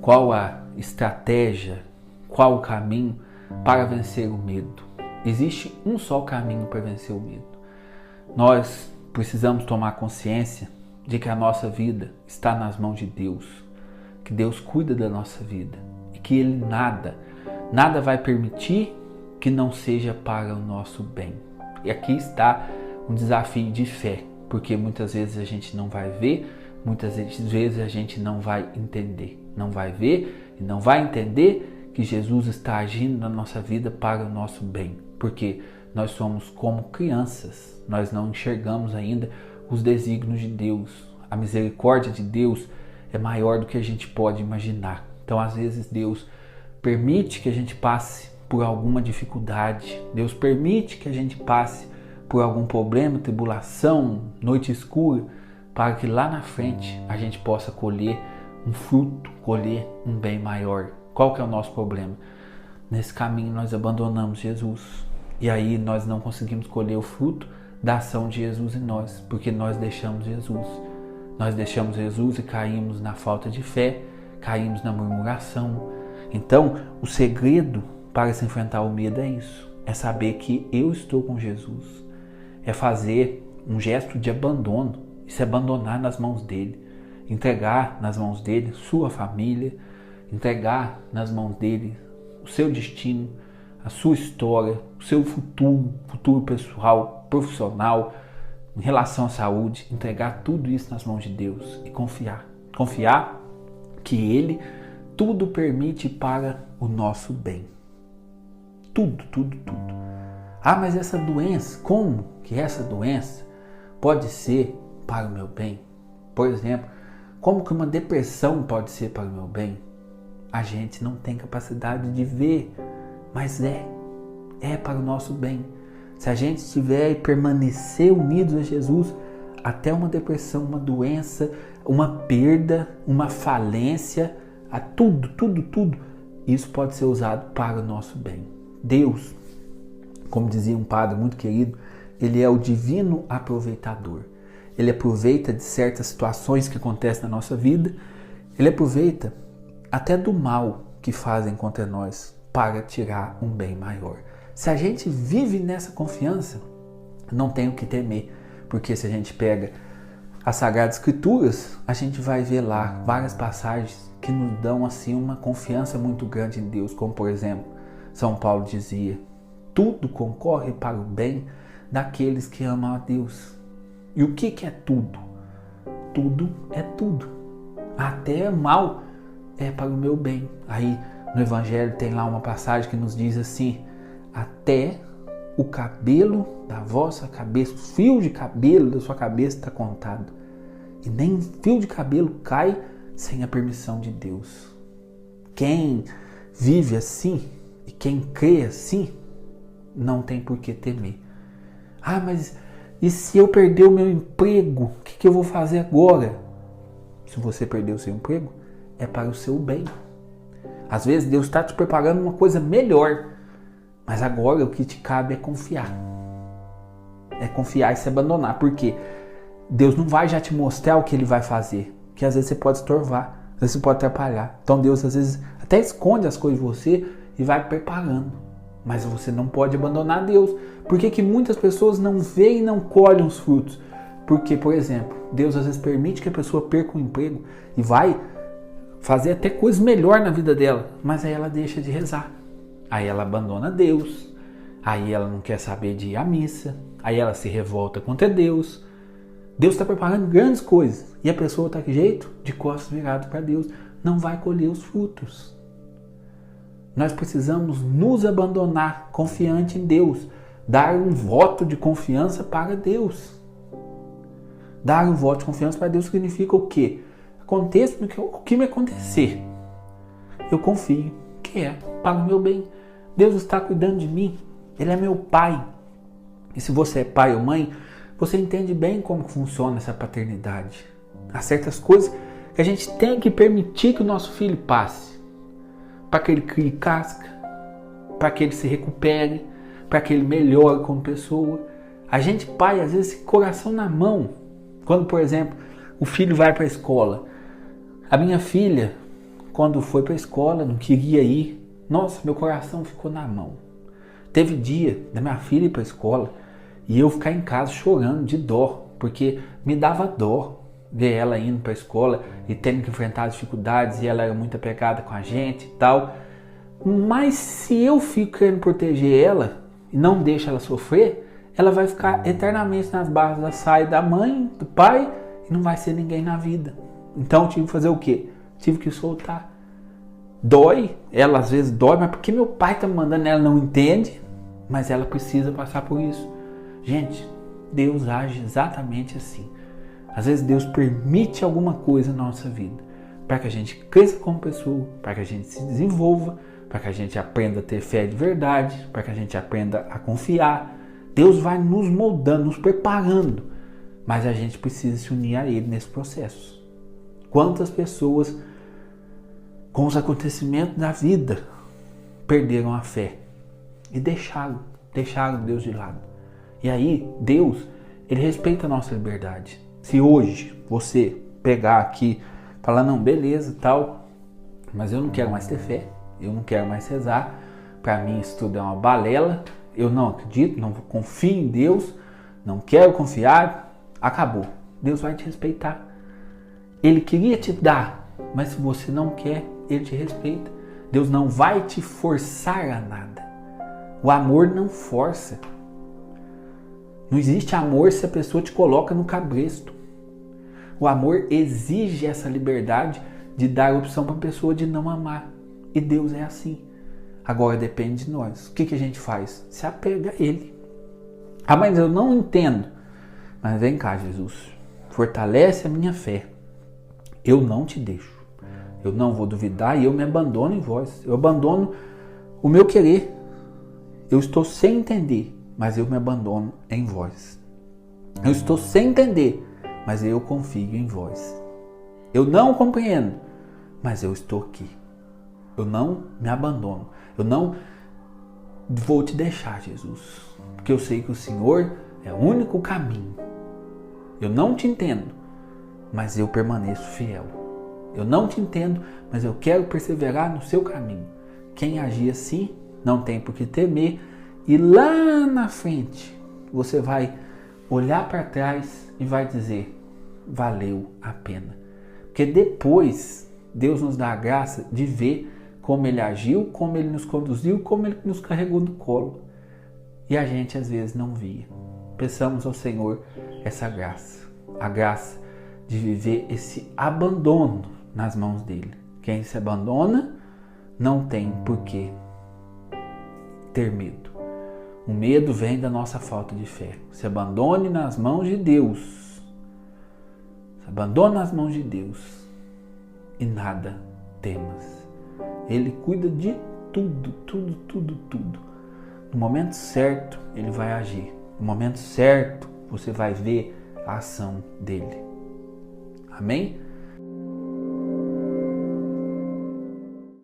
Qual a estratégia, qual o caminho para vencer o medo? Existe um só caminho para vencer o medo. Nós precisamos tomar consciência de que a nossa vida está nas mãos de Deus, que Deus cuida da nossa vida e que Ele nada vai permitir que não seja para o nosso bem. E aqui está um desafio de fé, porque muitas vezes a gente não vai ver, muitas vezes a gente não vai entender. Não vai ver e não vai entender que Jesus está agindo na nossa vida para o nosso bem. Porque nós somos como crianças, nós não enxergamos ainda os desígnios de Deus. A misericórdia de Deus é maior do que a gente pode imaginar. Então, às vezes, Deus permite que a gente passe por alguma dificuldade. Deus permite que a gente passe por algum problema, tribulação, noite escura, para que lá na frente a gente possa colher um fruto, colher um bem maior. Qual que é o nosso problema? Nesse caminho nós abandonamos Jesus. E aí nós não conseguimos colher o fruto da ação de Jesus em nós, porque nós deixamos Jesus. Nós deixamos Jesus e caímos na falta de fé, caímos na murmuração. Então, o segredo para se enfrentar o medo é isso. É saber que eu estou com Jesus. É fazer um gesto de abandono. Isso é abandonar nas mãos dele. Entregar nas mãos dele sua família, entregar nas mãos dele o seu destino, a sua história, o seu futuro pessoal, profissional, em relação à saúde, entregar tudo isso nas mãos de Deus e confiar. Confiar que Ele tudo permite para o nosso bem. Tudo. Ah, mas essa doença, como que essa doença pode ser para o meu bem? Por exemplo, como que uma depressão pode ser para o meu bem? A gente não tem capacidade de ver, mas é para o nosso bem. Se a gente estiver e permanecer unidos a Jesus, até uma depressão, uma doença, uma perda, uma falência, a tudo, isso pode ser usado para o nosso bem. Deus, como dizia um padre muito querido, Ele é o divino aproveitador. Ele aproveita de certas situações que acontecem na nossa vida, Ele aproveita até do mal que fazem contra nós para tirar um bem maior. Se a gente vive nessa confiança, não tem o que temer, porque se a gente pega as Sagradas Escrituras, a gente vai ver lá várias passagens que nos dão assim uma confiança muito grande em Deus, como por exemplo, São Paulo dizia: tudo concorre para o bem daqueles que amam a Deus. E o que é tudo? Tudo é tudo. Até mal é para o meu bem. Aí no Evangelho tem lá uma passagem que nos diz assim: até o cabelo da vossa cabeça, o fio de cabelo da sua cabeça está contado. E nem fio de cabelo cai sem a permissão de Deus. Quem vive assim e quem crê assim, não tem por que temer. Ah, mas e se eu perder o meu emprego? O que eu vou fazer agora? Se você perder o seu emprego, é para o seu bem. Às vezes Deus está te preparando uma coisa melhor, mas agora o que te cabe é confiar. É confiar e se abandonar, porque Deus não vai já te mostrar o que Ele vai fazer, que às vezes você pode estorvar, às vezes você pode atrapalhar. Então Deus às vezes até esconde as coisas de você e vai preparando, mas você não pode abandonar Deus. Por que muitas pessoas não veem e não colhem os frutos? Porque, por exemplo, Deus às vezes permite que a pessoa perca o emprego e vai fazer até coisas melhores na vida dela, mas aí ela deixa de rezar. Aí ela abandona Deus, aí ela não quer saber de ir à missa, aí ela se revolta contra Deus. Deus está preparando grandes coisas e a pessoa está de jeito, de costas viradas para Deus, não vai colher os frutos. Nós precisamos nos abandonar confiante em Deus, dar um voto de confiança para Deus. Dar um voto de confiança para Deus significa o quê? Aconteça o que me acontecer, eu confio que é para o meu bem. Deus está cuidando de mim, Ele é meu Pai. E se você é pai ou mãe, você entende bem como funciona essa paternidade. Há certas coisas que a gente tem que permitir que o nosso filho passe, para que ele crie casca, para que ele se recupere, para que ele melhore como pessoa. A gente, pai, às vezes, coração na mão, Quando, por exemplo, o filho vai para a escola. A minha filha, quando foi para a escola, não queria ir. Nossa, meu coração ficou na mão. Teve dia da minha filha ir para a escola e eu ficar em casa chorando de dó, porque me dava dó ver ela indo para a escola e tendo que enfrentar as dificuldades, e ela era muito apegada com a gente e tal. Mas se eu fico querendo proteger ela e não deixo ela sofrer, ela vai ficar eternamente nas barras da saia da mãe, do pai, e não vai ser ninguém na vida. Então eu tive que fazer o quê? Tive que soltar. Dói, ela às vezes dói, mas porque meu pai tá me mandando, ela não entende, mas ela precisa passar por isso. Gente, Deus age exatamente assim. Às vezes Deus permite alguma coisa na nossa vida para que a gente cresça como pessoa, para que a gente se desenvolva, para que a gente aprenda a ter fé de verdade, para que a gente aprenda a confiar. Deus vai nos moldando, nos preparando, mas a gente precisa se unir a Ele nesse processo. Quantas pessoas, com os acontecimentos da vida, perderam a fé e deixaram Deus de lado. E aí, Deus, Ele respeita a nossa liberdade. Se hoje você pegar aqui, falar, não, beleza, tal, mas eu não quero mais ter fé, eu não quero mais rezar, para mim isso tudo é uma balela, eu não acredito, não confio em Deus, não quero confiar, acabou. Deus vai te respeitar. Ele queria te dar, mas se você não quer, Ele te respeita. Deus não vai te forçar a nada. O amor não força. Não existe amor se a pessoa te coloca no cabresto. O amor exige essa liberdade de dar a opção para a pessoa de não amar. E Deus é assim. Agora depende de nós. O que a gente faz? Se apega a Ele. Ah, mas eu não entendo. Mas vem cá, Jesus. Fortalece a minha fé. Eu não te deixo. Eu não vou duvidar e eu me abandono em vós. Eu abandono o meu querer. Eu estou sem entender, mas eu me abandono em vós. Eu estou sem entender, mas eu confio em vós. Eu não compreendo, mas eu estou aqui. Eu não me abandono. Eu não vou te deixar, Jesus, porque eu sei que o Senhor é o único caminho. Eu não te entendo, mas eu permaneço fiel. Eu não te entendo, mas eu quero perseverar no seu caminho. Quem agir assim não tem por que temer. E lá na frente você vai olhar para trás e vai dizer, valeu a pena. Porque depois Deus nos dá a graça de ver como Ele agiu, como Ele nos conduziu, como Ele nos carregou no colo. E a gente às vezes não via. Peçamos ao Senhor essa graça. A graça de viver esse abandono nas mãos dele. Quem se abandona não tem por que ter medo. O medo vem da nossa falta de fé. Se abandone nas mãos de Deus. Se abandone nas mãos de Deus. E nada temas. Ele cuida de tudo, tudo, tudo, tudo. No momento certo, Ele vai agir. No momento certo, você vai ver a ação dele. Amém?